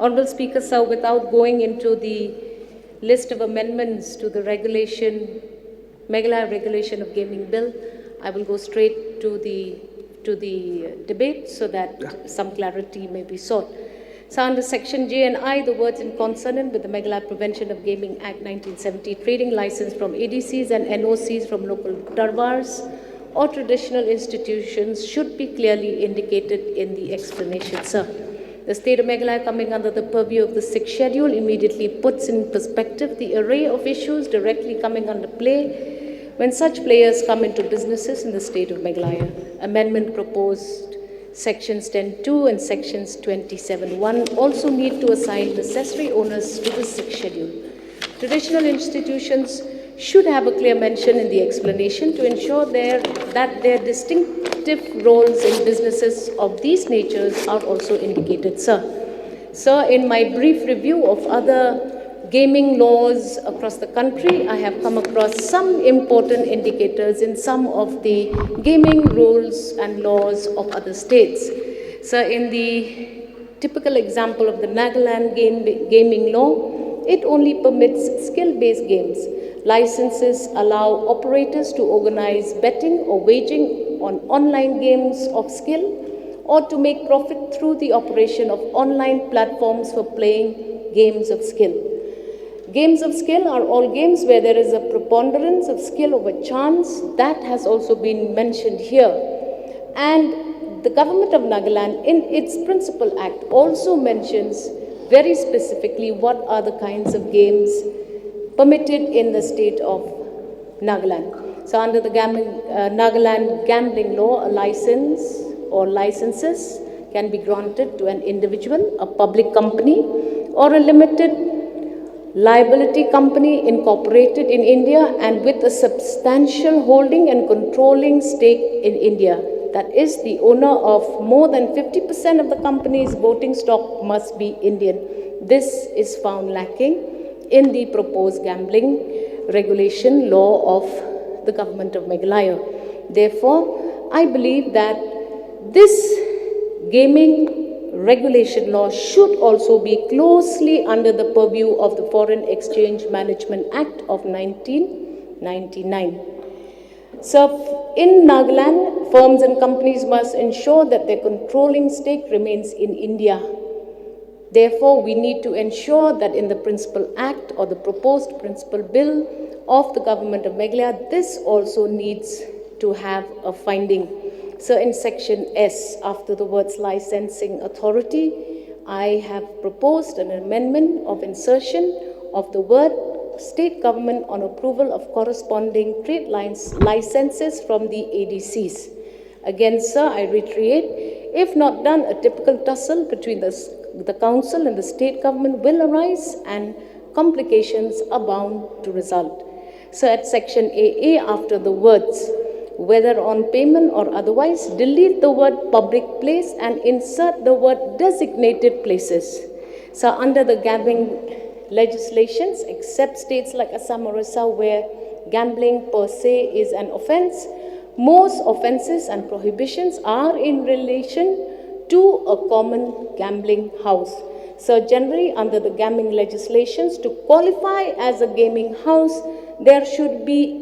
Honourable Speaker, sir, without going into the list of amendments to the Meghalaya Regulation of Gaming Bill, I will go straight to the debate so that some clarity may be sought. So under Section J and I, the words in consonant with the Meghalaya Prevention of Gaming Act 1970, trading license from ADCs and NOCs from local darbars or traditional institutions should be clearly indicated in the explanation, sir. The state of Meghalaya, coming under the purview of the 6th schedule, immediately puts in perspective the array of issues directly coming under play when such players come into businesses in the state of Meghalaya. Amendment proposed Sections 10.2 and Sections 27.1 also need to assign necessary owners to the 6th schedule. Traditional institutions should have a clear mention in the explanation to ensure that their distinctive roles in businesses of these natures are also indicated, sir. Sir, in my brief review of other gaming laws across the country, I have come across some important indicators in some of the gaming rules and laws of other states. Sir, in the typical example of the Nagaland gaming law, it only permits skill-based games. Licenses allow operators to organize betting or wagering on online games of skill or to make profit through the operation of online platforms for playing games of skill. Games of skill are all games where there is a preponderance of skill over chance. That has also been mentioned here. And the government of Nagaland, in its Principal Act, also mentions very specifically what are the kinds of games permitted in the state of Nagaland. So under the Nagaland gambling law, a license or licenses can be granted to an individual, a public company, or a limited liability company incorporated in India and with a substantial holding and controlling stake in India. That is, the owner of more than 50% of the company's voting stock must be Indian. This is found lacking in the proposed gambling regulation law of the government of Meghalaya. Therefore, I believe that this gaming regulation law should also be closely under the purview of the Foreign Exchange Management Act of 1999. So, in Nagaland, firms and companies must ensure that their controlling stake remains in India. Therefore, we need to ensure that in the Principal Act or the proposed Principal Bill of the Government of Meghalaya, this also needs to have a finding. So in Section S, after the words licensing authority, I have proposed an amendment of insertion of the word state government on approval of corresponding trade licenses from the ADCs. Again, sir, I reiterate, if not done, a typical tussle between the council and the state government will arise and complications are bound to result. So at Section AA, after the words whether on payment or otherwise, delete the word public place and insert the word designated places. So under the gambling legislations, except states like Assam or Orissa where gambling per se is an offense, most offenses and prohibitions are in relation to a common gambling house. So generally under the gambling legislations, to qualify as a gaming house, there should be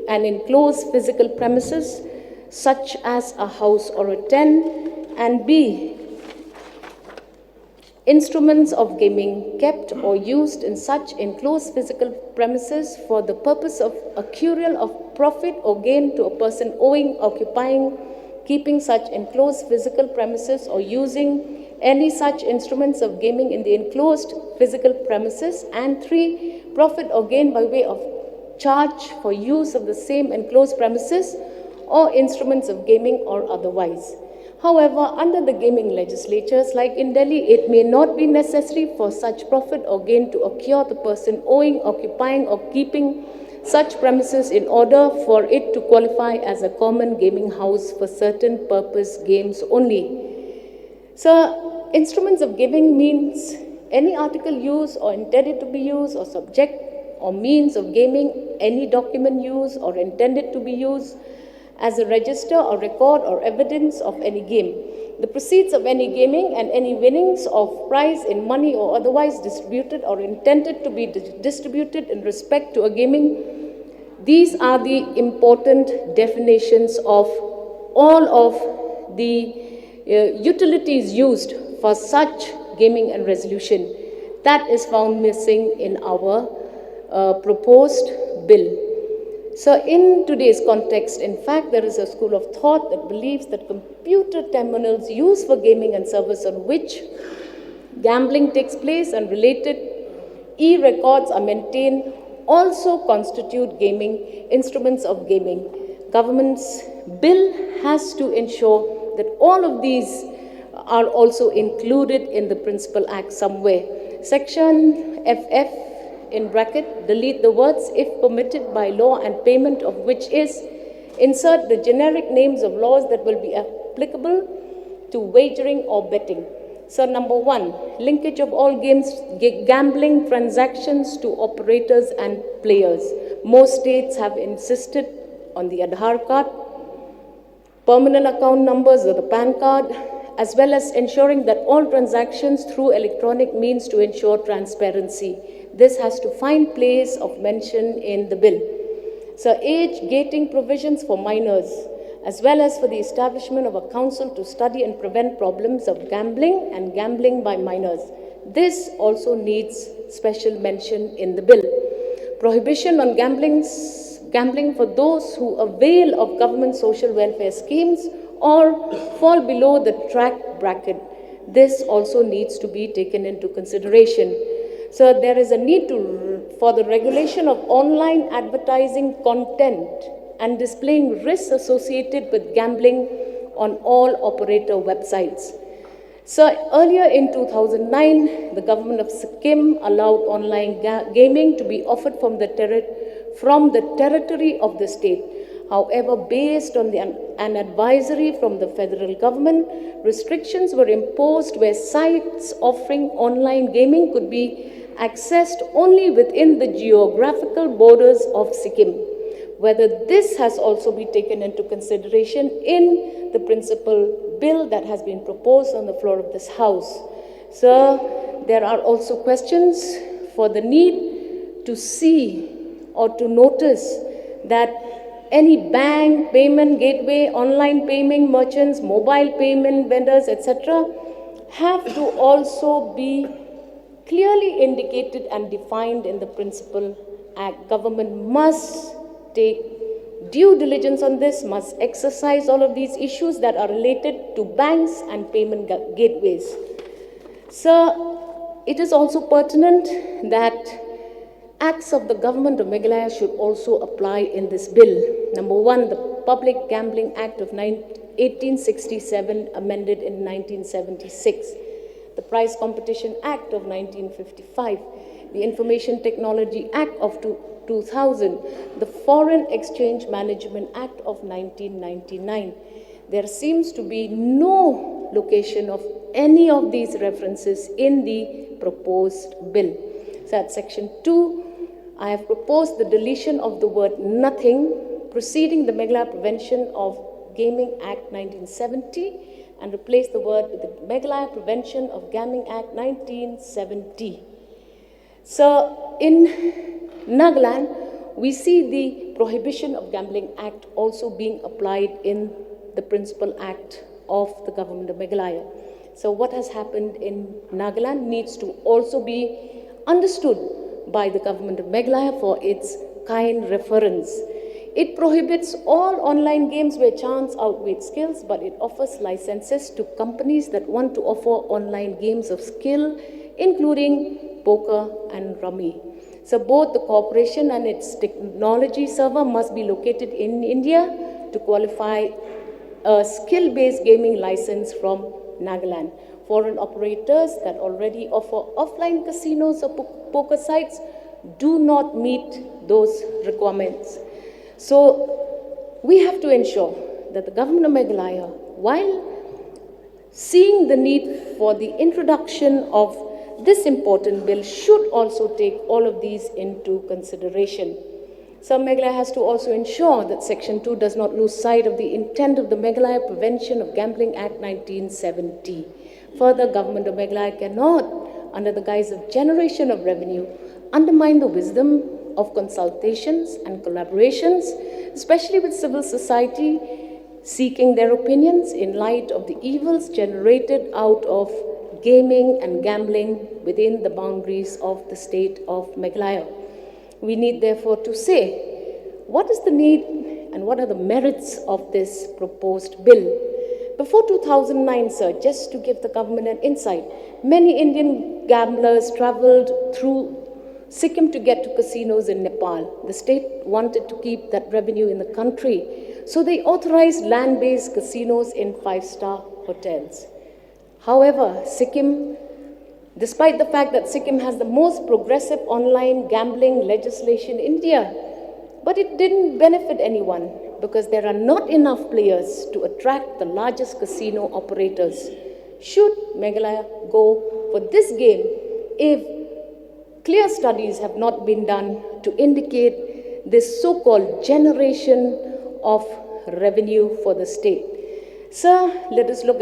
an enclosed physical premises such as a house or a tent, and B, instruments of gaming kept or used in such enclosed physical premises for the purpose of accrual of profit or gain to a person owning, occupying, keeping such enclosed physical premises or using any such instruments of gaming in the enclosed physical premises, and 3, profit or gain by way of charge for use of the same enclosed premises or instruments of gaming or otherwise. However, under the gaming legislatures, like in Delhi, it may not be necessary for such profit or gain to occur the person owning, occupying or keeping such premises in order for it to qualify as a common gaming house for certain purpose games only. So, instruments of gaming means any article used or intended to be used or subject or means of gaming, any document used or intended to be used as a register or record or evidence of any game. The proceeds of any gaming and any winnings of prize in money or otherwise distributed or intended to be distributed in respect to a gaming, these are the important definitions of all of the utilities used for such gaming and resolution. That is found missing in our proposed bill. So in today's context, in fact, there is a school of thought that believes that computer terminals used for gaming and servers on which gambling takes place and related e-records are maintained also constitute gaming, instruments of gaming. Government's bill has to ensure that all of these are also included in the Principal Act somewhere. Section FF in bracket, delete the words if permitted by law and payment of which is, insert the generic names of laws that will be applicable to wagering or betting. So number one, linkage of all gambling transactions to operators and players. Most states have insisted on the Aadhaar card, permanent account numbers or the PAN card, as well as ensuring that all transactions through electronic means to ensure transparency. This has to find place of mention in the bill. So age gating provisions for minors, as well as for the establishment of a council to study and prevent problems of gambling and gambling by minors. This also needs special mention in the bill. Prohibition on gambling for those who avail of government social welfare schemes or fall below the track bracket. This also needs to be taken into consideration. So there is a need for the regulation of online advertising content and displaying risks associated with gambling on all operator websites. So earlier in 2009, the government of Sikkim allowed online gaming to be offered from the territory of the state. However, based on an advisory from the federal government, restrictions were imposed where sites offering online gaming could be accessed only within the geographical borders of Sikkim. Whether this has also been taken into consideration in the principal bill that has been proposed on the floor of this House. So there are also questions for the need to see or to notice that any bank, payment gateway, online payment merchants, mobile payment vendors, etc., have to also be clearly indicated and defined in the Principal Act. Government must take due diligence on this, must exercise all of these issues that are related to banks and payment gateways. So it is also pertinent that acts of the government of Meghalaya should also apply in this bill. Number one, the Public Gambling Act of 1867, amended in 1976. The Prize Competition Act of 1955, the Information Technology Act of 2000, the Foreign Exchange Management Act of 1999. There seems to be no location of any of these references in the proposed bill. So at section 2, I have proposed the deletion of the word nothing preceding the Meghalaya Prevention of Gaming Act 1970 and replace the word with the Meghalaya Prevention of Gaming Act 1970. So in Nagaland, we see the Prohibition of Gambling Act also being applied in the Principal Act of the Government of Meghalaya. So what has happened in Nagaland needs to also be understood by the Government of Meghalaya for its kind reference. It prohibits all online games where chance outweighs skills, but it offers licenses to companies that want to offer online games of skill, including poker and rummy. So both the corporation and its technology server must be located in India to qualify a skill-based gaming license from Nagaland. Foreign operators that already offer offline casinos or poker sites do not meet those requirements. So we have to ensure that the Government of Meghalaya, while seeing the need for the introduction of this important bill, should also take all of these into consideration. So Meghalaya has to also ensure that Section 2 does not lose sight of the intent of the Meghalaya Prevention of Gambling Act 1970. Further, Government of Meghalaya cannot, under the guise of generation of revenue, undermine the wisdom of consultations and collaborations, especially with civil society, seeking their opinions in light of the evils generated out of gaming and gambling within the boundaries of the state of Meghalaya. We need therefore to say, what is the need and what are the merits of this proposed bill? Before 2009, sir, just to give the government an insight, many Indian gamblers traveled through Sikkim to get to casinos in Nepal. The state wanted to keep that revenue in the country, so they authorized land-based casinos in five-star hotels. However, Sikkim, despite the fact that Sikkim has the most progressive online gambling legislation in India, but it didn't benefit anyone because there are not enough players to attract the largest casino operators. Should Meghalaya go for this game if clear studies have not been done to indicate this so-called generation of revenue for the state? Sir, let us look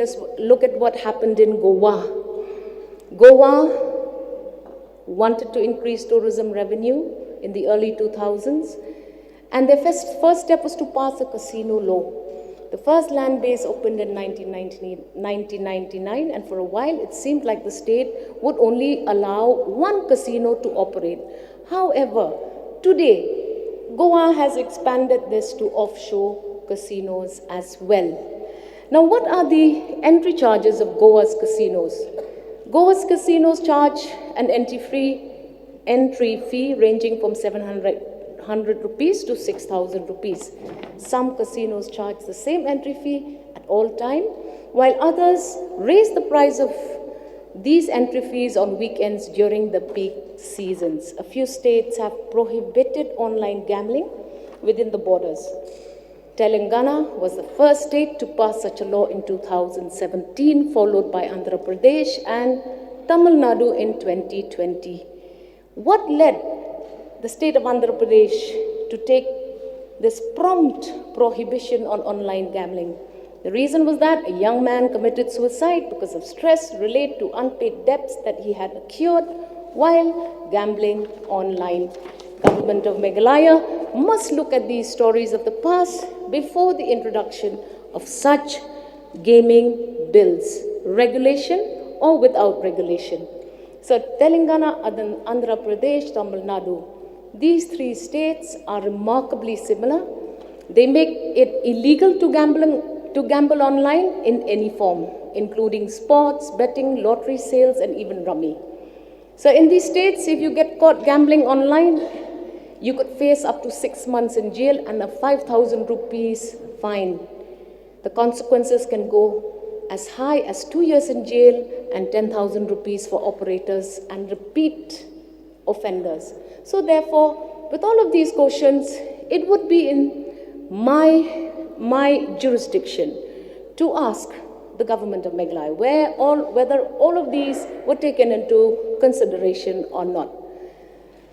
at what happened in Goa. Goa wanted to increase tourism revenue in the early 2000s, and their first step was to pass a casino law. The first land base opened in 1999, and for a while it seemed like the state would only allow one casino to operate. However, today, Goa has expanded this to offshore casinos as well. Now, what are the entry charges of Goa's casinos? Goa's casinos charge an entry fee ranging from 700 rupees to 6,000 rupees. Some casinos charge the same entry fee at all time, while others raise the price of these entry fees on weekends during the peak seasons. A few states have prohibited online gambling within the borders. Telangana was the first state to pass such a law in 2017, followed by Andhra Pradesh and Tamil Nadu in 2020. What led the state of Andhra Pradesh to take this prompt prohibition on online gambling? The reason was that a young man committed suicide because of stress related to unpaid debts that he had accrued while gambling online. Government of Meghalaya must look at these stories of the past before the introduction of such gaming bills, regulation or without regulation. So Telangana, Andhra Pradesh, Tamil Nadu, these three states are remarkably similar. They make it illegal to gamble online in any form, including sports, betting, lottery sales, and even rummy. So in these states, if you get caught gambling online, you could face up to 6 months in jail and a 5,000 rupees fine. The consequences can go as high as 2 years in jail and 10,000 rupees for operators and repeat offenders. So therefore, with all of these cautions, it would be in my jurisdiction to ask the government of Meghalaya whether all of these were taken into consideration or not.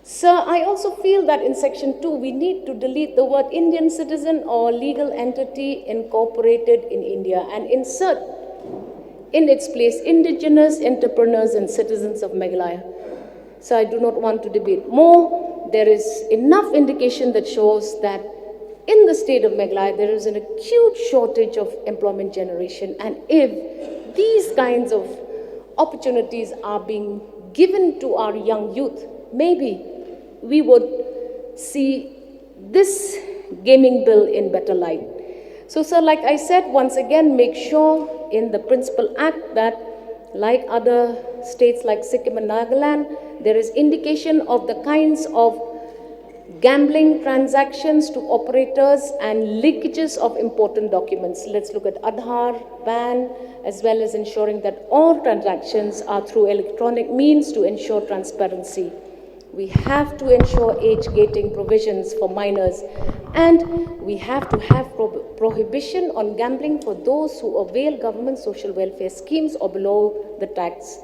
Sir, I also feel that in Section 2, we need to delete the word Indian citizen or legal entity incorporated in India and insert in its place indigenous entrepreneurs and citizens of Meghalaya. So I do not want to debate more. There is enough indication that shows that in the state of Meghalaya, there is an acute shortage of employment generation. And if these kinds of opportunities are being given to our young youth, maybe we would see this gaming bill in better light. So, sir, like I said, once again, make sure in the Principal Act that, like other states like Sikkim and Nagaland, there is indication of the kinds of gambling transactions to operators and leakages of important documents. Let's look at Aadhaar, PAN, as well as ensuring that all transactions are through electronic means to ensure transparency. We have to ensure age gating provisions for minors, and we have to have prohibition on gambling for those who avail government social welfare schemes or below the tax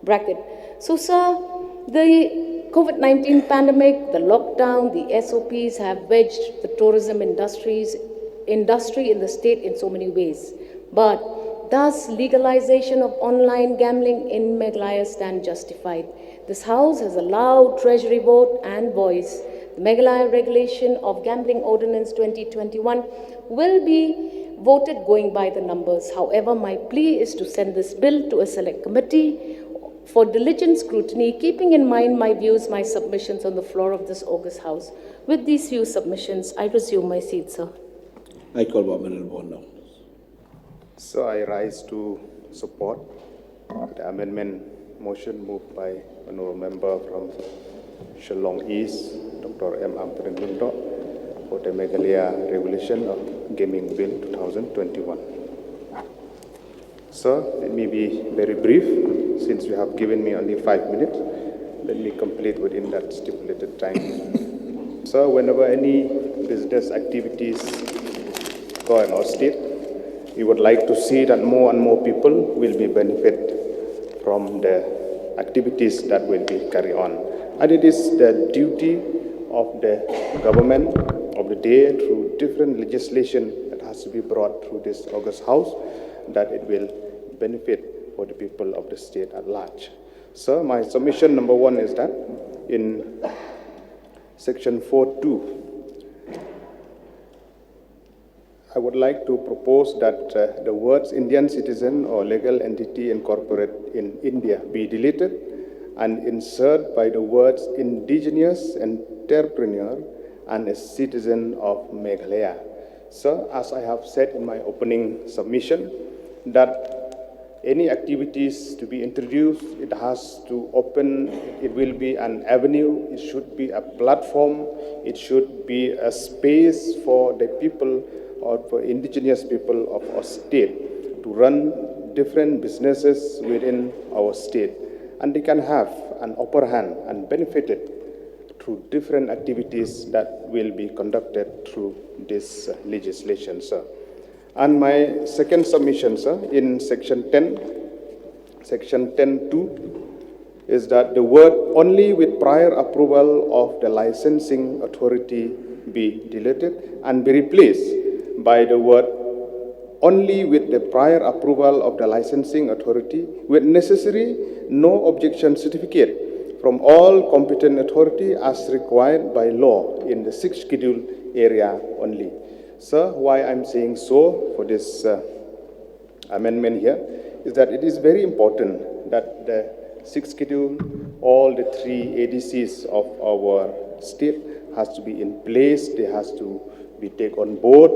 bracket. So, sir, the COVID-19 pandemic, the lockdown, the SOPs have wedged the tourism industry in the state in so many ways. But does legalization of online gambling in Meghalaya stand justified? This House has allowed Treasury vote and voice. The Meghalaya Regulation of Gambling Ordinance 2021 will be voted going by the numbers. However, my plea is to send this bill to a select committee for diligent scrutiny, keeping in mind my views, my submissions on the floor of this August House. With these few submissions, I resume my seat, sir. I call Woman Born now. So I rise to support the amendment motion moved by honorable member from Shillong East, Dr. M. Ampurin Lundo, for the Meghalaya Regulation of Gaming Bill 2021. So let me be very brief, since you have given me only 5 minutes. Let me complete within that stipulated time. So whenever any business activities go in our state, we would like to see that more and more people will be benefit from the activities that will be carried on. And it is the duty of the government of the day through different legislation that has to be brought through this August House that it will benefit for the people of the state at large. So my submission number one is that in section 4.2, I would like to propose that the words Indian citizen or legal entity incorporate in India be deleted and insert by the words indigenous entrepreneur and a citizen of Meghalaya. So as I have said in my opening submission, that any activities to be introduced, it has to open, it will be an avenue, it should be a platform, it should be a space for the people or for indigenous people of our state to run different businesses within our state. And they can have an upper hand and benefited through different activities that will be conducted through this legislation, sir. And my second submission, sir, in section 10, section 10.2, is that the word only with prior approval of the licensing authority be deleted and be replaced by the word only with the prior approval of the licensing authority with necessary no objection certificate from all competent authority as required by law in the 6th schedule area only. Sir, why I'm saying so for this amendment here is that it is very important that the 6th schedule, all the 3 ADCs of our state has to be in place, they has to be taken on board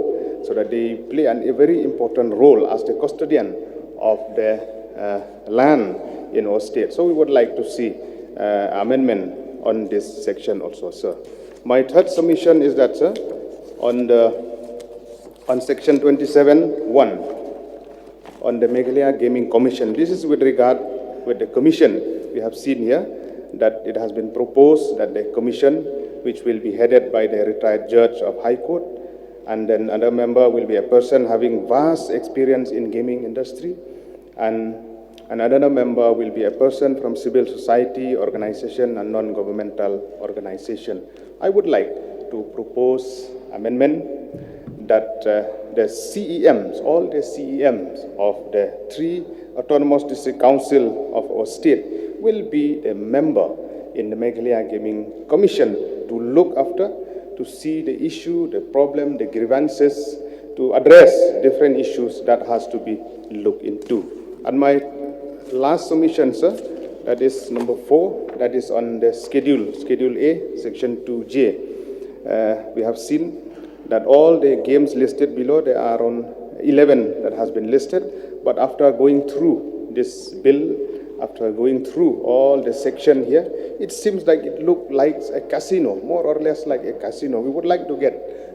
so that they play a very important role as the custodian of the land in our state. So we would like to see amendment on this section also, sir. My third submission is that, sir, on section 27.1, on the Meghalaya Gaming Commission. This is with regard with the commission. We have seen here that it has been proposed that the commission, which will be headed by the retired judge of High Court, and then another member will be a person having vast experience in gaming industry, and another member will be a person from civil society, organization, and non-governmental organization. I would like to propose amendment that the CEMs, all the CEMs of the 3 autonomous district council of our state will be a member in the Meghalaya Gaming Commission to look after, to see the issue, the problem, the grievances, to address different issues that has to be looked into. And my last submission, sir, that is number 4, that is on the Schedule A, Section 2J. We have seen that all the games listed below, there are on 11 that has been listed, but after going through this bill, after going through all the section here, it seems like it looked like a casino, more or less like a casino. We would like to get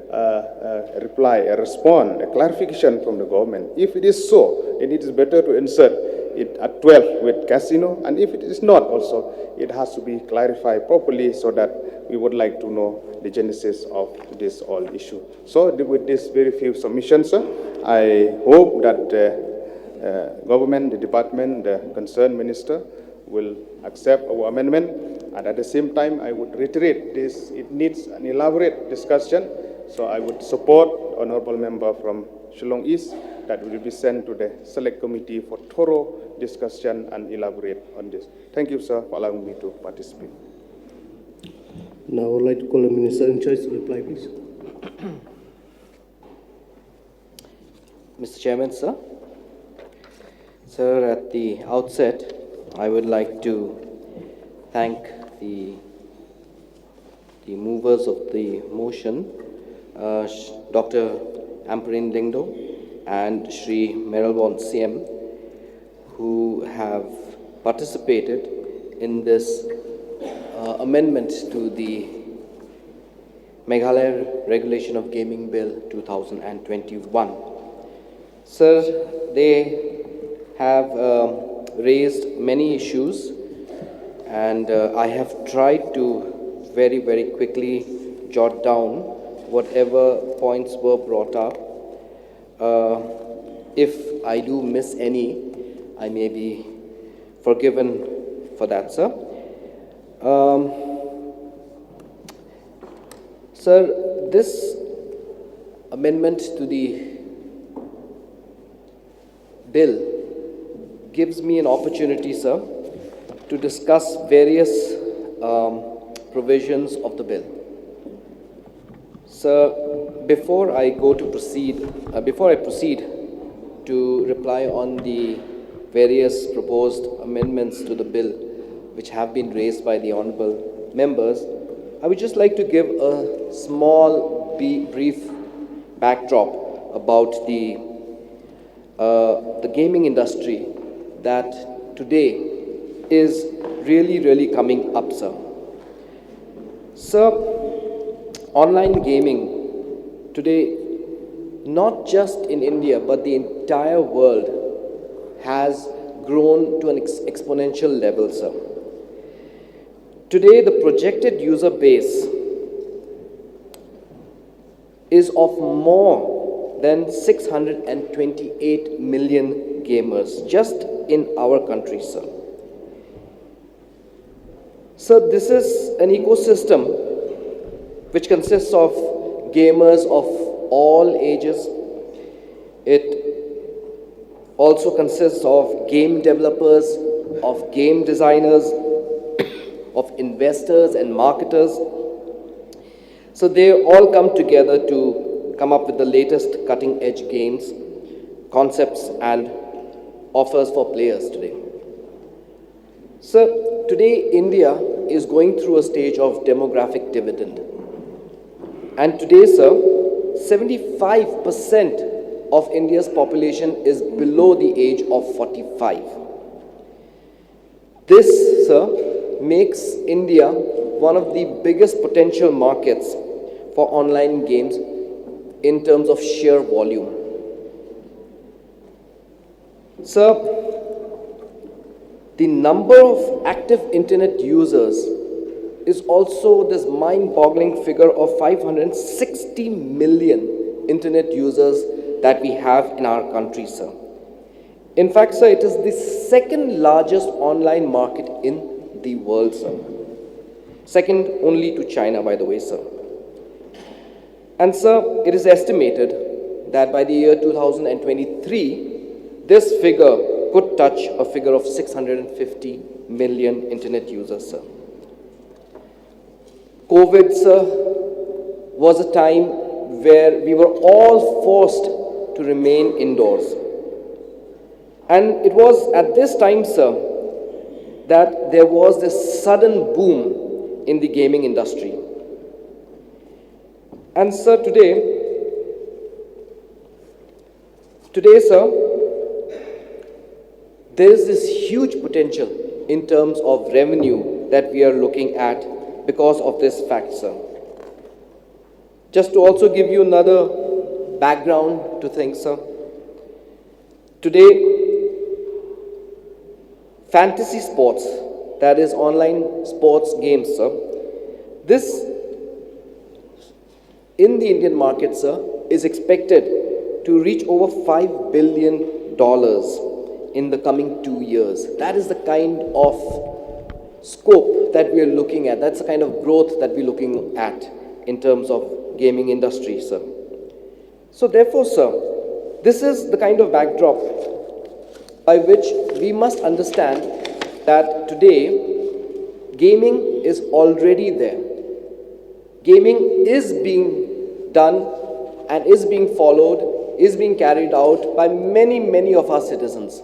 a reply, a response, a clarification from the government. If it is so, then it is better to insert it at 12 with casino, and if it is not also, it has to be clarified properly so that we would like to know the genesis of this whole issue. So with this very few submissions, sir, I hope that the government, the department, the concerned minister will accept our amendment. And at the same time, I would reiterate this, it needs an elaborate discussion. So I would support Honorable Member from Shillong East that will be sent to the Select Committee for thorough discussion and elaborate on this. Thank you, sir, for allowing me to participate. Now I would like to call the Minister in charge to reply, please. Mr. Chairman, sir. Sir, at the outset, I would like to thank the movers of the motion, Dr. Amperin Dingdo and Shri Meralwan CM, who have participated in this amendment to the Meghalaya Regulation of Gaming Bill 2021. Sir, they have raised many issues, and I have tried to very, very quickly jot down whatever points were brought up. If I do miss any, I may be forgiven for that, sir. Sir, this amendment to the bill gives me an opportunity, sir, to discuss various provisions of the bill. Sir, before I proceed to reply on the various proposed amendments to the bill which have been raised by the honorable members, I would just like to give a small, brief backdrop about the gaming industry that today is really, really coming up, sir. Sir, online gaming today, not just in India, but the entire world, has grown to an exponential level, sir. Today, the projected user base is of more than 628 million gamers just in our country, sir. So this is an ecosystem which consists of gamers of all ages. It also consists of game developers, of game designers, of investors and marketers. So they all come together to come up with the latest cutting-edge games, concepts, and offers for players today. So today India is going through a stage of demographic dividend. And today, sir, 75% of India's population is below the age of 45. This, sir, makes India one of the biggest potential markets for online games in terms of sheer volume. Sir, the number of active internet users is also this mind-boggling figure of 560 million internet users that we have in our country, sir. In fact, sir, it is the second largest online market in the world, sir. Second only to China, by the way, sir. And sir, it is estimated that by the year 2023, this figure could touch a figure of 650 million internet users, sir. COVID, sir, was a time where we were all forced to remain indoors. And it was at this time, sir, that there was this sudden boom in the gaming industry. And sir, today, sir, there is this huge potential in terms of revenue that we are looking at because of this fact, sir. Just to also give you another background to things, sir. Today, fantasy sports, that is online sports games, sir, this in the Indian market, sir, is expected to reach over $5 billion in the coming 2 years. That is the kind of scope that we are looking at. That's the kind of growth that we're looking at in terms of gaming industry, sir. So therefore, sir, this is the kind of backdrop by which we must understand that today gaming is already there. Gaming is being done and is being followed, is being carried out by many of our citizens.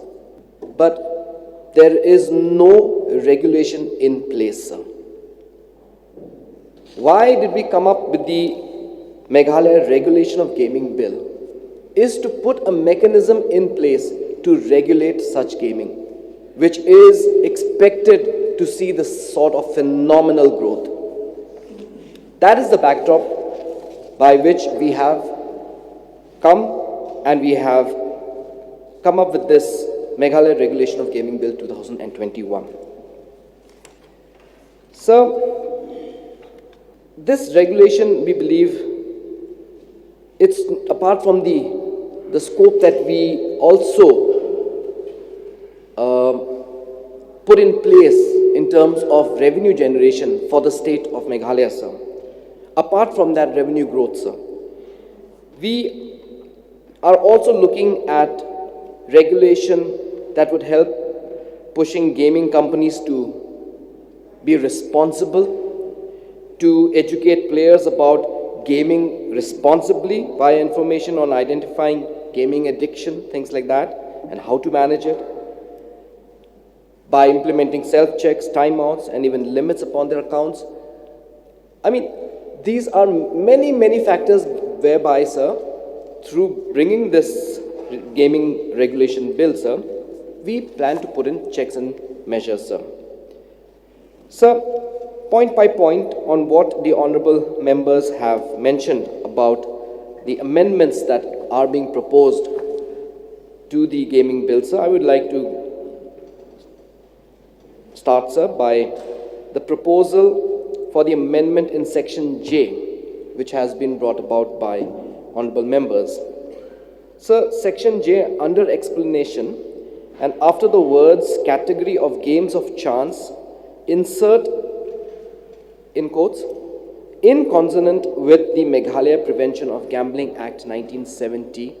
But there is no regulation in place, sir. Why did we come up with the Meghalaya Regulation of Gaming Bill? Is to put a mechanism in place to regulate such gaming, which is expected to see this sort of phenomenal growth. That is the backdrop by which we have come and we have come up with this Meghalaya Regulation of Gaming Bill 2021. So, this regulation, we believe, it's apart from the scope that we also put in place in terms of revenue generation for the state of Meghalaya, sir. Apart from that revenue growth, sir, we are also looking at regulation that would help pushing gaming companies to be responsible, to educate players about gaming responsibly via information on identifying gaming addiction, things like that, and how to manage it, by implementing self-checks, timeouts, and even limits upon their accounts. I mean, these are many factors whereby, sir, through bringing this gaming regulation bill, sir, we plan to put in checks and measures, sir. Sir, point by point on what the honorable members have mentioned about the amendments that are being proposed to the gaming bill, sir, I would like to start, sir, by the proposal for the amendment in section J, which has been brought about by honorable members. Sir, section J, under explanation, and after the words category of games of chance, insert, in quotes, in consonant with the Meghalaya Prevention of Gambling Act 1970,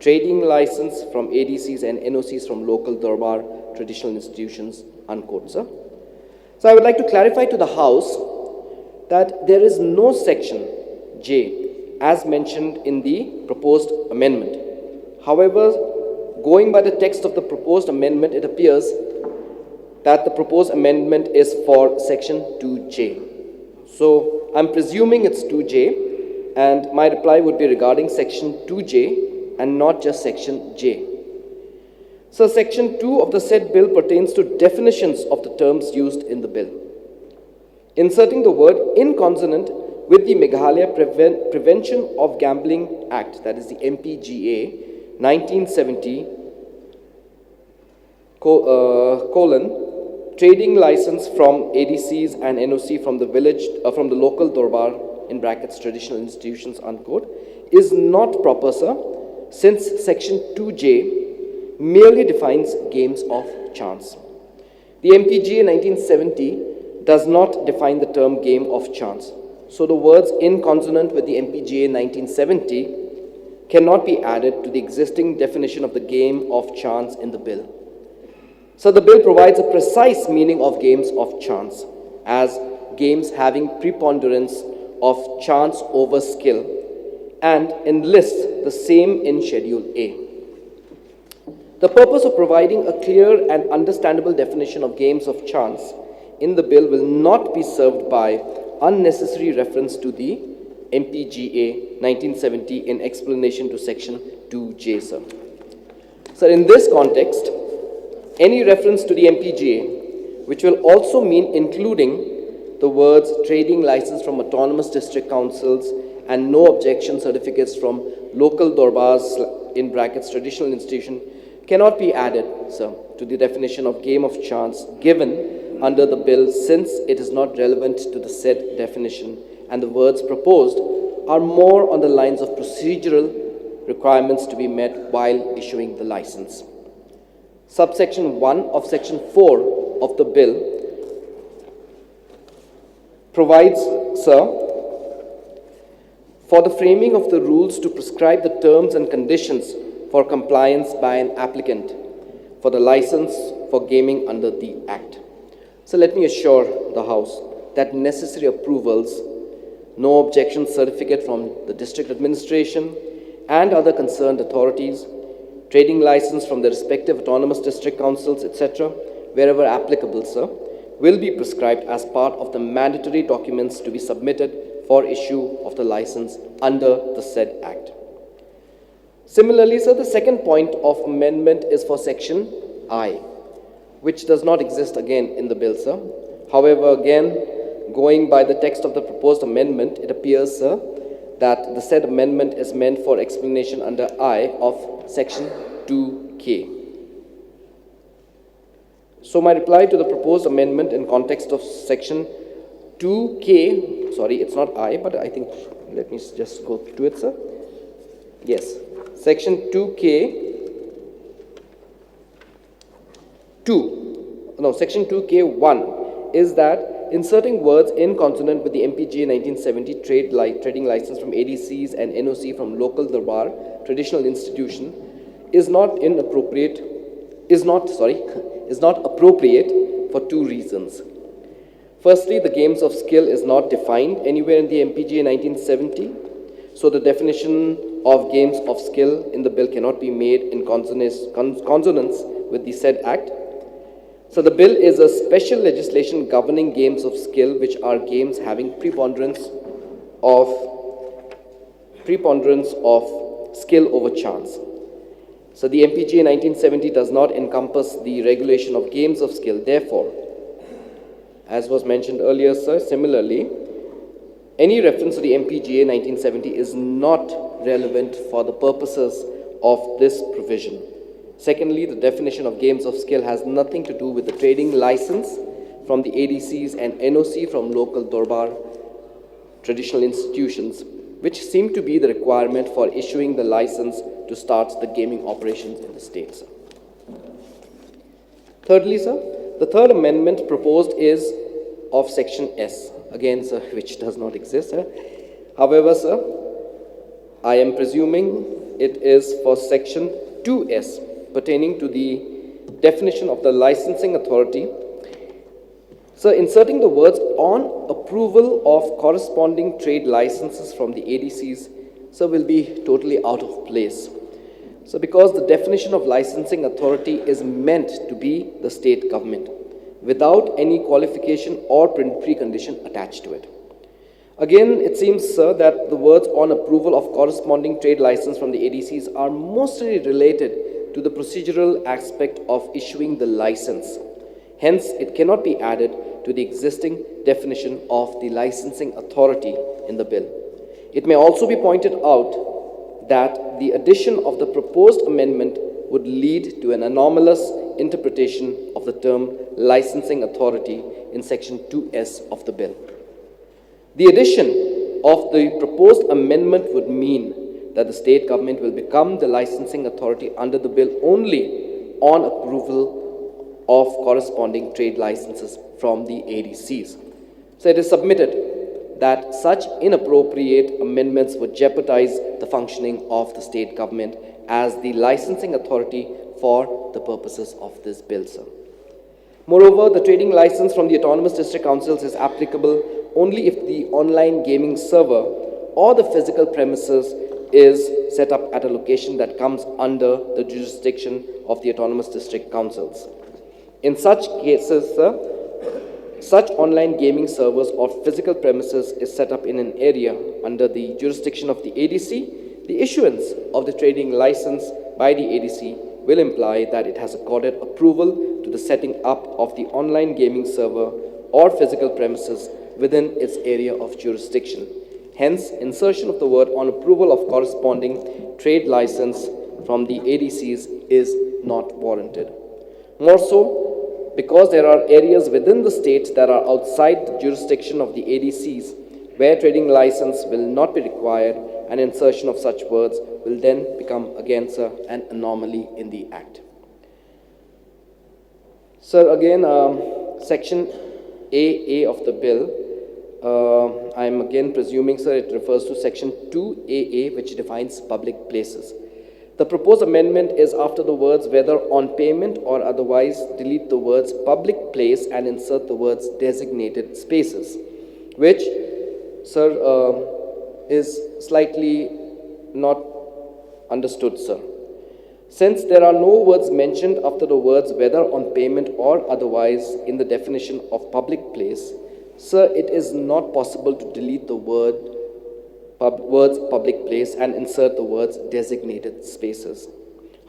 trading license from ADCs and NOCs from local Darbar traditional institutions, unquote, sir. So I would like to clarify to the House that there is no section J as mentioned in the proposed amendment. However, going by the text of the proposed amendment, it appears that the proposed amendment is for section 2J. So I'm presuming it's 2J, and my reply would be regarding section 2J and not just section J. So section 2 of the said bill pertains to definitions of the terms used in the bill. Inserting the word in consonant with the Meghalaya Prevention of Gambling Act, that is the MPGA 1970, trading license from ADCs and NOC from the local Darbar, in brackets, traditional institutions, unquote, is not proper, sir, since section 2J merely defines games of chance. The MPGA 1970 does not define the term game of chance. So the words in consonant with the MPGA 1970 cannot be added to the existing definition of the game of chance in the bill. So the bill provides a precise meaning of games of chance as games having preponderance of chance over skill, and enlists the same in Schedule A. The purpose of providing a clear and understandable definition of games of chance in the bill will not be served by unnecessary reference to the MPGA 1970 in explanation to section 2J, sir. Sir, in this context, any reference to the MPGA, which will also mean including the words trading license from autonomous district councils and no objection certificates from local Darbars, in brackets, traditional institution, cannot be added, sir, to the definition of game of chance given under the bill, since it is not relevant to the said definition, and the words proposed are more on the lines of procedural requirements to be met while issuing the license. Subsection 1 of Section 4 of the bill provides, sir, for the framing of the rules to prescribe the terms and conditions for compliance by an applicant for the license for gaming under the Act. So let me assure the House that necessary approvals, no objection certificate from the district administration and other concerned authorities, trading license from the respective autonomous district councils, etc., wherever applicable, sir, will be prescribed as part of the mandatory documents to be submitted for issue of the license under the said Act. Similarly, sir, the second point of amendment is for Section I, which does not exist again in the bill, sir. However, again, going by the text of the proposed amendment, it appears, sir, that the said amendment is meant for explanation under I of Section 2K. So my reply to the proposed amendment in context of Section 2K, sorry, it's not I, but I think, let me just go to it, sir. Yes, Section 2K, Section 2K1 is that inserting words in consonant with the MPGA 1970 trading license from ADCs and NOC from local Darbar traditional institution is not appropriate for two reasons. Firstly, the games of skill is not defined anywhere in the MPGA 1970, so the definition of games of skill in the bill cannot be made in consonance with the said Act. So the bill is a special legislation governing games of skill, which are games having preponderance of skill over chance. So the MPGA 1970 does not encompass the regulation of games of skill. Therefore, as was mentioned earlier, sir, similarly, any reference to the MPGA 1970 is not relevant for the purposes of this provision. Secondly, the definition of games of skill has nothing to do with the trading license from the ADCs and NOC from local Darbar traditional institutions, which seem to be the requirement for issuing the license to start the gaming operations in the state, sir. Thirdly, sir, the third amendment proposed is of Section S, again, sir, which does not exist, sir. However, sir, I am presuming it is for Section 2S, pertaining to the definition of the licensing authority. So, inserting the words on approval of corresponding trade licenses from the ADCs, so will be totally out of place. So, because the definition of licensing authority is meant to be the state government, without any qualification or precondition attached to it. Again, it seems, sir, that the words on approval of corresponding trade license from the ADCs are mostly related to the procedural aspect of issuing the license. Hence, it cannot be added to the existing definition of the licensing authority in the bill. It may also be pointed out that the addition of the proposed amendment would lead to an anomalous interpretation of the term licensing authority in Section 2S of the bill. The addition of the proposed amendment would mean that the state government will become the licensing authority under the bill only on approval of corresponding trade licenses from the ADCs. So it is submitted that such inappropriate amendments would jeopardize the functioning of the state government as the licensing authority for the purposes of this bill, sir. Moreover, the trading license from the autonomous district councils is applicable only if the online gaming server or the physical premises is set up at a location that comes under the jurisdiction of the autonomous district councils. In such cases, sir, such online gaming servers or physical premises is set up in an area under the jurisdiction of the ADC. The issuance of the trading license by the ADC will imply that it has accorded approval to the setting up of the online gaming server or physical premises within its area of jurisdiction. Hence, insertion of the word on approval of corresponding trade license from the ADCs is not warranted. More so, because there are areas within the state that are outside the jurisdiction of the ADCs where trading license will not be required, and insertion of such words will then become, again, sir, an anomaly in the Act. Sir, again, section AA of the bill, I'm again presuming, sir, it refers to section 2AA, which defines public places. The proposed amendment is after the words whether on payment or otherwise, delete the words public place and insert the words designated spaces, which, sir, is slightly not understood, sir. Since there are no words mentioned after the words whether on payment or otherwise in the definition of public place, sir, it is not possible to delete the words public place and insert the words designated spaces.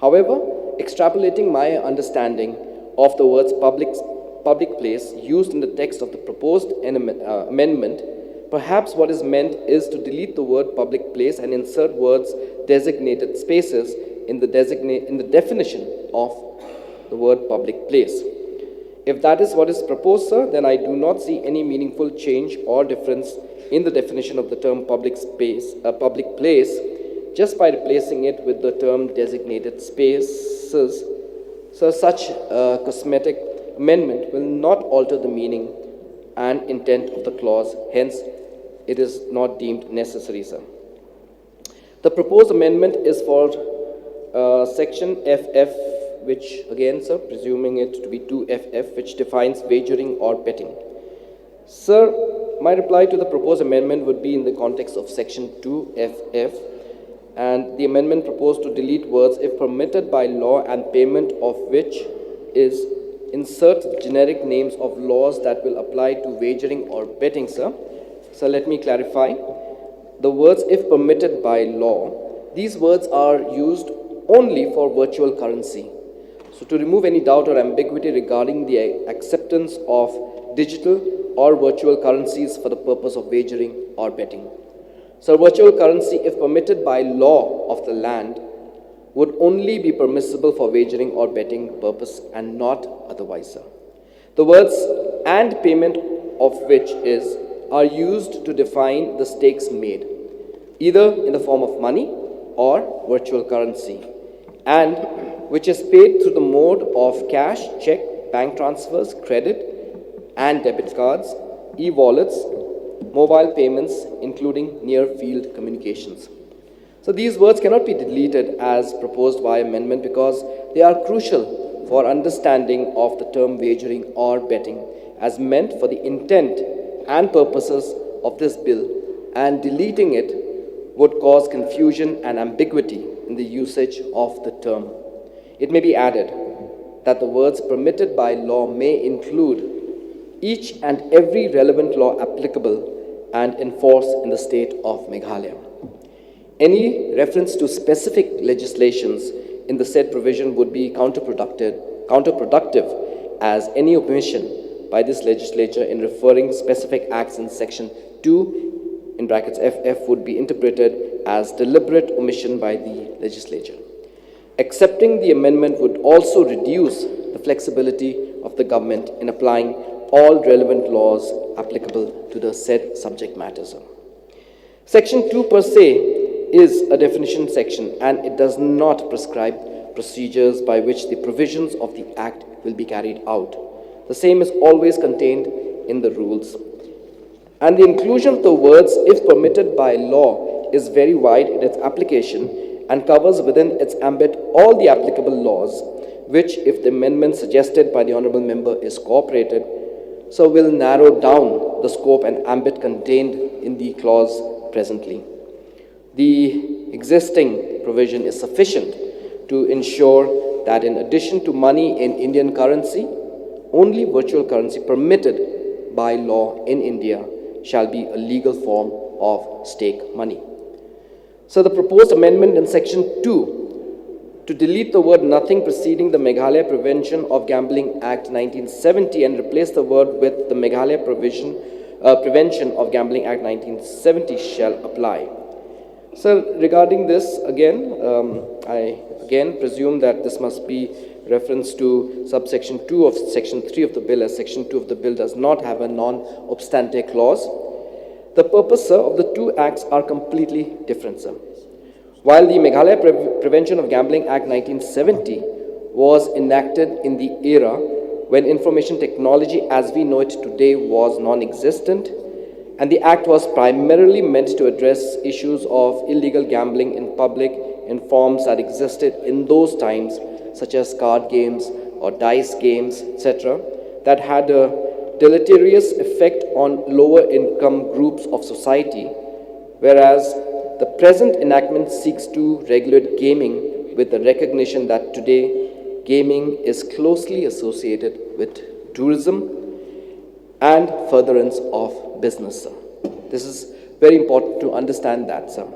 However, extrapolating my understanding of the words public place used in the text of the proposed amendment, perhaps what is meant is to delete the word public place and insert words designated spaces in the definition of the word public place. If that is what is proposed, sir, then I do not see any meaningful change or difference in the definition of the term public place, just by replacing it with the term designated spaces. So such a cosmetic amendment will not alter the meaning and intent of the clause, hence it is not deemed necessary, sir. The proposed amendment is for section FF, which again, sir, presuming it to be 2FF, which defines wagering or betting. Sir, my reply to the proposed amendment would be in the context of section 2FF, and the amendment proposed to delete words if permitted by law and payment of which is insert generic names of laws that will apply to wagering or betting, sir. So let me clarify. The words if permitted by law, these words are used only for virtual currency. So to remove any doubt or ambiguity regarding the acceptance of digital or virtual currencies for the purpose of wagering or betting. So virtual currency, if permitted by law of the land, would only be permissible for wagering or betting purpose and not otherwise, sir. The words and payment of which is are used to define the stakes made, either in the form of money or virtual currency, and which is paid through the mode of cash, check, bank transfers, credit and debit cards, e-wallets, mobile payments, including near-field communications. So these words cannot be deleted as proposed by amendment because they are crucial for understanding of the term wagering or betting as meant for the intent and purposes of this bill, and deleting it would cause confusion and ambiguity in the usage of the term. It may be added that the words permitted by law may include each and every relevant law applicable and enforced in the state of Meghalaya. Any reference to specific legislations in the said provision would be counterproductive as any omission by this legislature in referring specific acts in section 2 in brackets FF would be interpreted as deliberate omission by the legislature. Accepting the amendment would also reduce the flexibility of the government in applying all relevant laws applicable to the said subject matter, sir. Section 2 per se is a definition section and it does not prescribe procedures by which the provisions of the Act will be carried out. The same is always contained in the rules. And the inclusion of the words, if permitted by law, is very wide in its application and covers within its ambit all the applicable laws, which, if the amendment suggested by the Honourable Member is cooperated, so will narrow down the scope and ambit contained in the clause presently. The existing provision is sufficient to ensure that in addition to money in Indian currency, only virtual currency permitted by law in India shall be a legal form of stake money. So the proposed amendment in section 2 to delete the word nothing preceding the Meghalaya Prevention of Gambling Act 1970 and replace the word with the Meghalaya Prevention of Gambling Act 1970 shall apply. So regarding this, again, I again presume that this must be reference to subsection 2 of section 3 of the bill, as section 2 of the bill does not have a non-obstante clause. The purpose, sir, of the two acts are completely different, sir. While the Meghalaya Prevention of Gambling Act 1970 was enacted in the era when information technology as we know it today was non-existent, and the Act was primarily meant to address issues of illegal gambling in public in forms that existed in those times, such as card games or dice games, etc., that had a deleterious effect on lower income groups of society, whereas the present enactment seeks to regulate gaming with the recognition that today gaming is closely associated with tourism and furtherance of business, sir. This is very important to understand that, sir.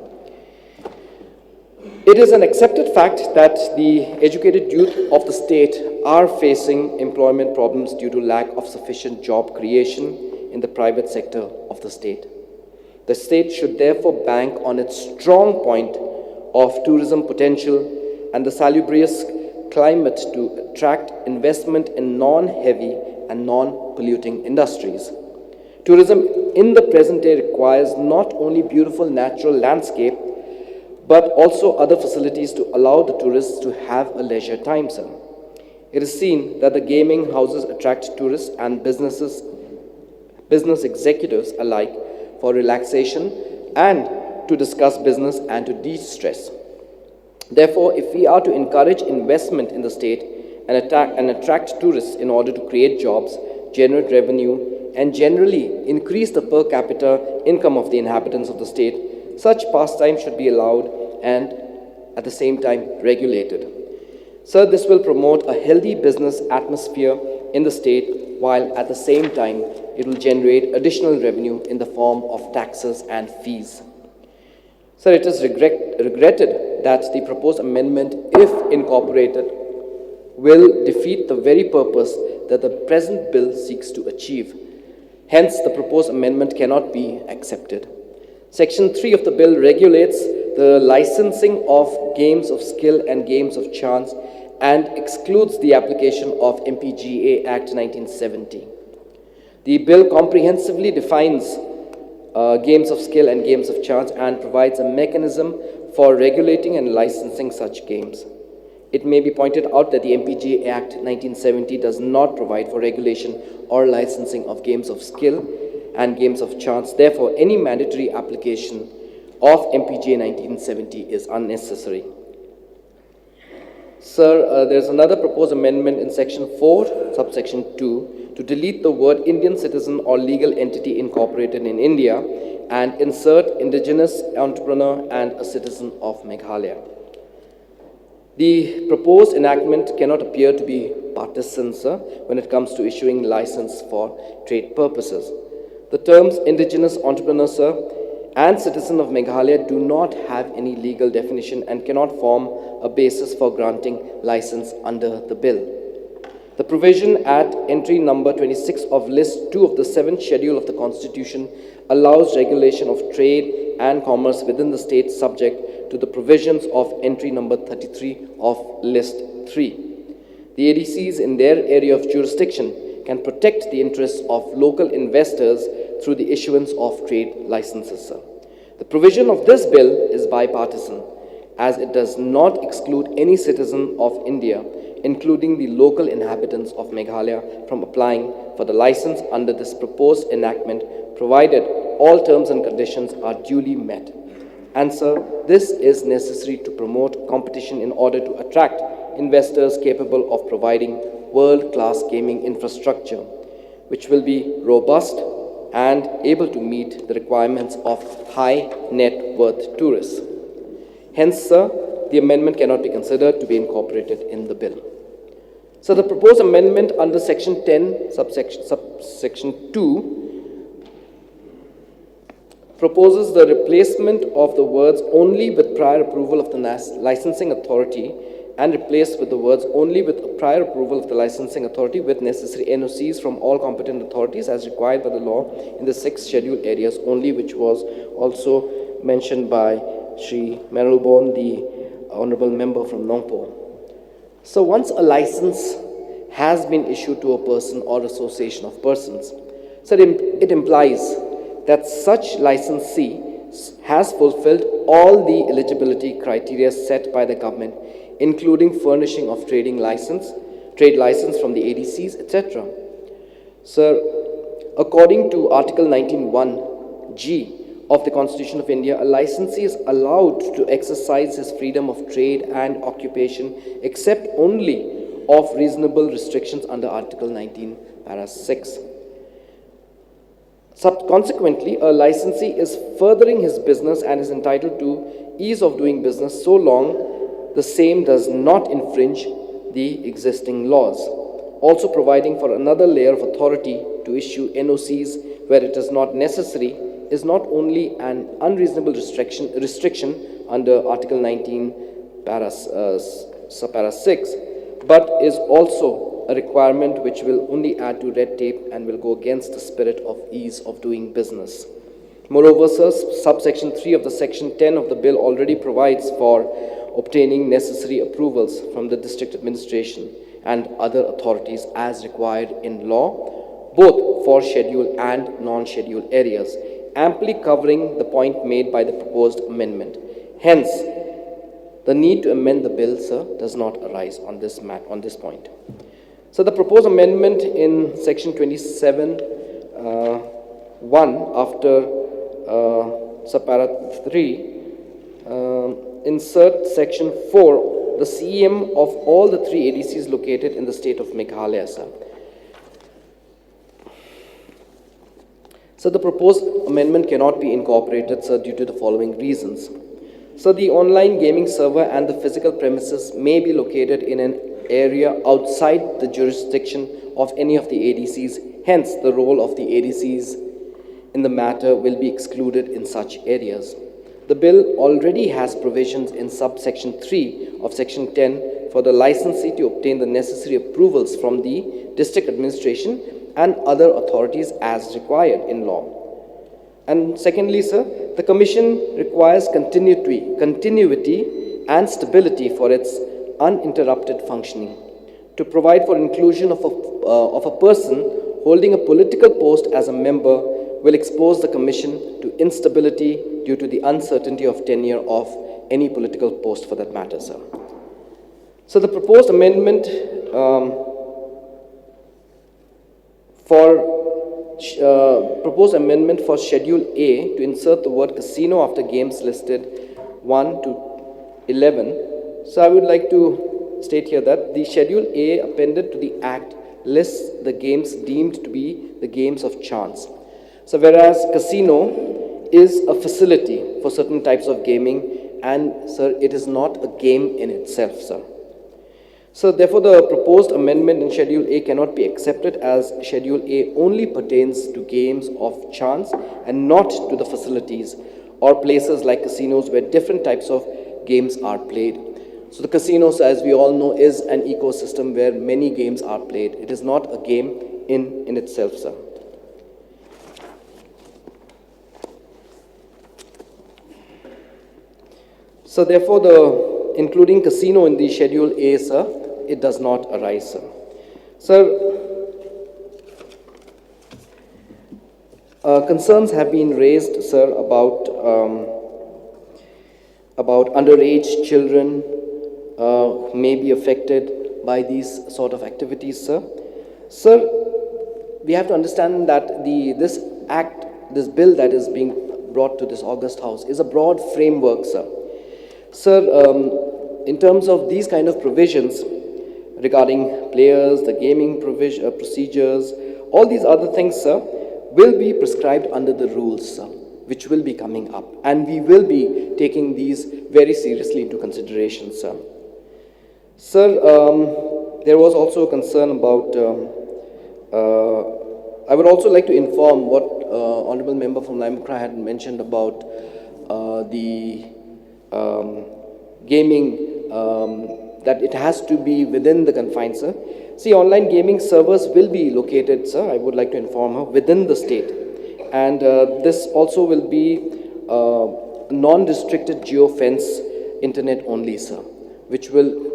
It is an accepted fact that the educated youth of the state are facing employment problems due to lack of sufficient job creation in the private sector of the state. The state should therefore bank on its strong point of tourism potential and the salubrious climate to attract investment in non-heavy and non-polluting industries. Tourism in the present day requires not only beautiful natural landscape, but also other facilities to allow the tourists to have a leisure time, sir. It is seen that the gaming houses attract tourists and business executives alike for relaxation and to discuss business and to de-stress. Therefore, if we are to encourage investment in the state and attract tourists in order to create jobs, generate revenue, and generally increase the per capita income of the inhabitants of the state, such pastime should be allowed and at the same time regulated. Sir, this will promote a healthy business atmosphere in the state, while at the same time it will generate additional revenue in the form of taxes and fees. Sir, it is regretted that the proposed amendment, if incorporated, will defeat the very purpose that the present bill seeks to achieve. Hence, the proposed amendment cannot be accepted. Section 3 of the bill regulates the licensing of games of skill and games of chance and excludes the application of MPGA Act 1970. The bill comprehensively defines games of skill and games of chance and provides a mechanism for regulating and licensing such games. It may be pointed out that the MPGA Act 1970 does not provide for regulation or licensing of games of skill and games of chance. Therefore, any mandatory application of MPGA 1970 is unnecessary. Sir, there's another proposed amendment in Section 4, subsection 2, to delete the word Indian citizen or legal entity incorporated in India and insert indigenous entrepreneur and a citizen of Meghalaya. The proposed enactment cannot appear to be partisan, sir, when it comes to issuing license for trade purposes. The terms indigenous entrepreneur, sir, and citizen of Meghalaya do not have any legal definition and cannot form a basis for granting license under the bill. The provision at entry number 26 of list 2 of the 7th schedule of the Constitution allows regulation of trade and commerce within the state subject to the provisions of entry number 33 of list 3. The ADCs in their area of jurisdiction can protect the interests of local investors through the issuance of trade licenses, sir. The provision of this bill is bipartisan, as it does not exclude any citizen of India, including the local inhabitants of Meghalaya, from applying for the license under this proposed enactment, provided all terms and conditions are duly met. And sir, this is necessary to promote competition in order to attract investors capable of providing world-class gaming infrastructure, which will be robust and able to meet the requirements of high net worth tourists. Hence, sir, the amendment cannot be considered to be incorporated in the bill. So the proposed amendment under Section 10, subsection 2, proposes the replacement of the words only with prior approval of the licensing authority and replaced with the words only with prior approval of the licensing authority with necessary NOCs from all competent authorities as required by the law in the 6 scheduled areas only, which was also mentioned by Shri Meralborn, the Honorable Member from Nongpo. So once a license has been issued to a person or association of persons, so it implies that such licensee has fulfilled all the eligibility criteria set by the government, including furnishing of trading license, trade license from the ADCs, etc. Sir, according to Article 19(1)(g) of the Constitution of India, a licensee is allowed to exercise his freedom of trade and occupation except only of reasonable restrictions under Article 19, para 6. Consequently, a licensee is furthering his business and is entitled to ease of doing business so long the same does not infringe the existing laws. Also providing for another layer of authority to issue NOCs where it is not necessary is not only an unreasonable restriction under Article 19, para 6, but is also a requirement which will only add to red tape and will go against the spirit of ease of doing business. Moreover, sir, subsection 3 of the section 10 of the bill already provides for obtaining necessary approvals from the district administration and other authorities as required in law, both for scheduled and non-scheduled areas, amply covering the point made by the proposed amendment. Hence, the need to amend the bill, sir, does not arise on this point. So the proposed amendment in section 27, 1 after subpara 3, insert section 4, the CEM of all the 3 ADCs located in the state of Meghalaya, sir. So the proposed amendment cannot be incorporated, sir, due to the following reasons. So the online gaming server and the physical premises may be located in an area outside the jurisdiction of any of the ADCs. Hence, the role of the ADCs in the matter will be excluded in such areas. The bill already has provisions in subsection 3 of section 10 for the licensee to obtain the necessary approvals from the district administration and other authorities as required in law. And secondly, sir, the Commission requires continuity and stability for its uninterrupted functioning. To provide for inclusion of a person holding a political post as a member will expose the Commission to instability due to the uncertainty of tenure of any political post for that matter, sir. So the proposed amendment for Schedule A to insert the word casino after games listed 1 to 11. So I would like to state here that the Schedule A appended to the Act lists the games deemed to be the games of chance. So whereas casino is a facility for certain types of gaming, and sir, it is not a game in itself, sir. So therefore, the proposed amendment in Schedule A cannot be accepted as Schedule A only pertains to games of chance and not to the facilities or places like casinos where different types of games are played. So the casinos, as we all know, is an ecosystem where many games are played. It is not a game in itself, sir. So therefore, including casino in the Schedule A, sir, it does not arise, sir. Sir, concerns have been raised, sir, about underage children may be affected by these sort of activities, sir. Sir, we have to understand that this bill that is being brought to this August House is a broad framework, sir. Sir, in terms of these kind of provisions regarding players, the gaming procedures, all these other things, sir, will be prescribed under the rules, sir, which will be coming up. And we will be taking these very seriously into consideration, sir. Sir, there was also a concern about, I would also like to inform what Honorable Member from Limekra had mentioned about the gaming, that it has to be within the confines, sir. See, online gaming servers will be located, sir, I would like to inform her, within the state. And this also will be non-restricted geofence internet only, sir, which will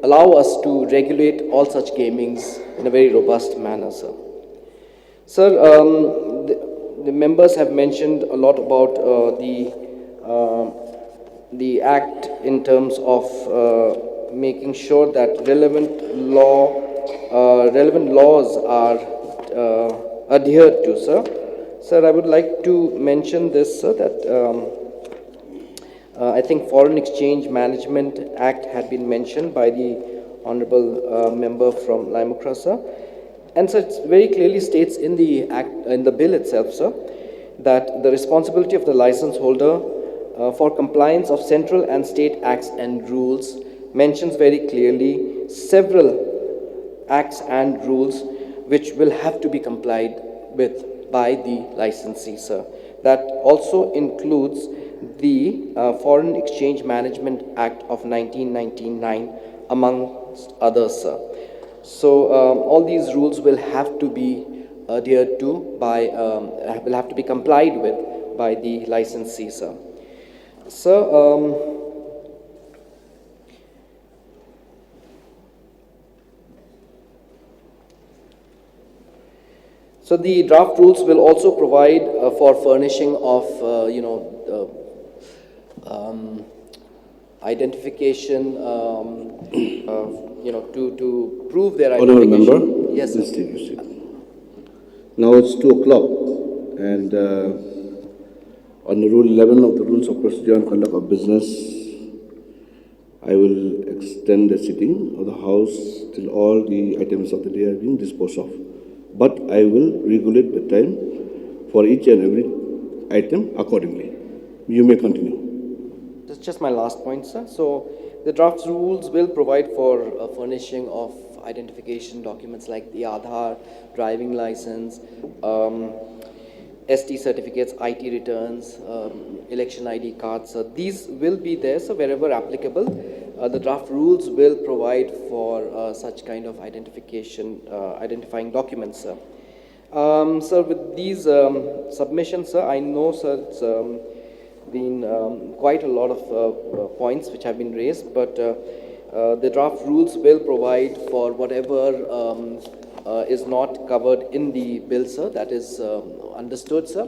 allow us to regulate all such gamings in a very robust manner, sir. Sir, the members have mentioned a lot about the act in terms of making sure that relevant law relevant laws are adhered to, sir. Sir, I would like to mention this, sir, that I think Foreign Exchange Management Act had been mentioned by the honorable member from Limukra, sir. And so it very clearly states in the act, in the bill itself, sir, that the responsibility of the license holder for compliance of central and state acts and rules mentions very clearly several acts and rules which will have to be complied with by the licensee, sir. That also includes the Foreign Exchange Management Act of 1999, amongst others, sir. So all these rules will have to be adhered to by, will have to be complied with by the licensee, sir. Sir, so the draft rules will also provide for furnishing of, identification, to prove their Honourable identification. Member. Yes, Please sir. take your seat. Now it's 2 o'clock, and on the Rule 11 of the Rules of Procedure and Conduct of Business, I will extend the sitting of the House till all the items of the day are being disposed of. But I will regulate the time for each and every item accordingly. You may continue. That's just my last point, sir. So the draft rules will provide for furnishing of identification documents like the Aadhaar, driving license, ST certificates, IT returns, election ID cards. These will be there, so wherever applicable, the draft rules will provide for such kind of identification, identifying documents, sir. Sir, with these submissions, sir, I know, sir, it's been quite a lot of points which have been raised, but the draft rules will provide for whatever is not covered in the bill, sir. That is understood, sir.